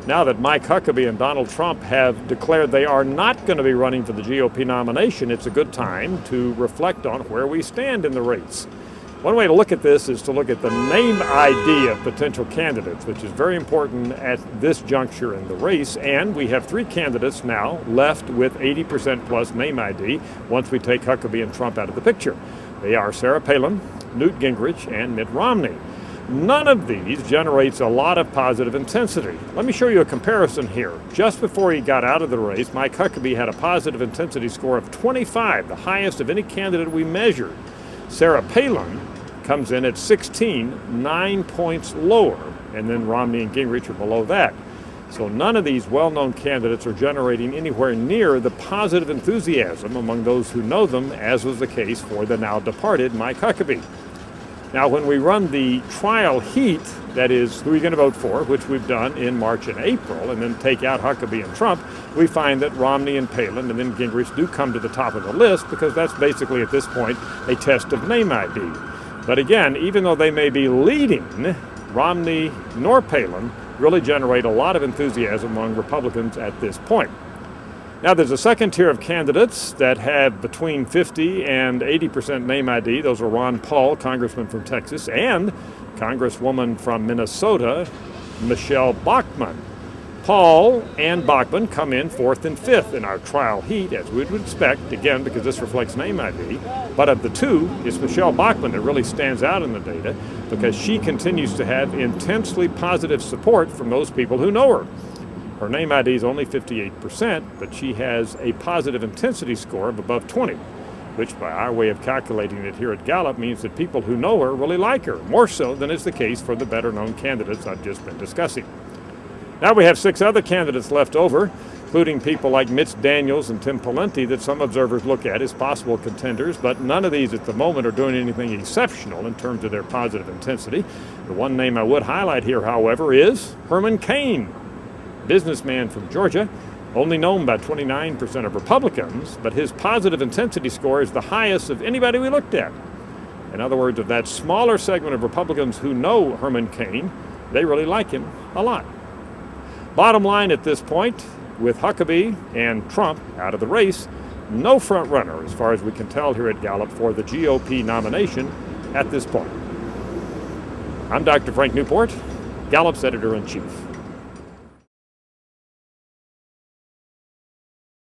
Now that Mike Huckabee and Donald Trump have declared they are not going to be running for the GOP nomination, it's a good time to reflect on where we stand in the race. One way to look at this is to look at the name ID of potential candidates, which is very important at this juncture in the race. And we have 3 candidates now left with 80% plus name ID once we take Huckabee and Trump out of the picture. They are Sarah Palin, Newt Gingrich, and Mitt Romney. None of these generates a lot of positive intensity. Let me show you a comparison here. Just before he got out of the race, Mike Huckabee had a positive intensity score of 25, the highest of any candidate we measured. Sarah Palin comes in at 16, 9 points lower, and then Romney and Gingrich are below that. So none of these well-known candidates are generating anywhere near the positive enthusiasm among those who know them, as was the case for the now departed Mike Huckabee. Now, when we run the trial heat, that is, who are you going to vote for, which we've done in March and April, and then take out Huckabee and Trump, we find that Romney and Palin and then Gingrich do come to the top of the list because that's basically, at this point, a test of name ID. But again, even though they may be leading, Romney nor Palin really generate a lot of enthusiasm among Republicans at this point. Now, there's a second tier of candidates that have between 50 and 80% name ID. Those are Ron Paul, congressman from Texas, and Congresswoman from Minnesota, Michelle Bachmann. Paul and Bachmann come in 4th and 5th in our trial heat, as we would expect, again, because this reflects name ID. But of the two, it's Michelle Bachmann that really stands out in the data because she continues to have intensely positive support from those people who know her. Her name ID is only 58%, but she has a positive intensity score of above 20, which by our way of calculating it here at Gallup means that people who know her really like her, more so than is the case for the better-known candidates I've just been discussing. Now we have 6 other candidates left over, including people like Mitch Daniels and Tim Pawlenty that some observers look at as possible contenders, but none of these at the moment are doing anything exceptional in terms of their positive intensity. The one name I would highlight here, however, is Herman Cain, businessman from Georgia, only known by 29% of Republicans, but his positive intensity score is the highest of anybody we looked at. In other words, of that smaller segment of Republicans who know Herman Cain, they really like him a lot. Bottom line at this point, with Huckabee and Trump out of the race, no front runner as far as we can tell here at Gallup for the GOP nomination at this point. I'm Dr. Frank Newport, Gallup's editor-in-chief.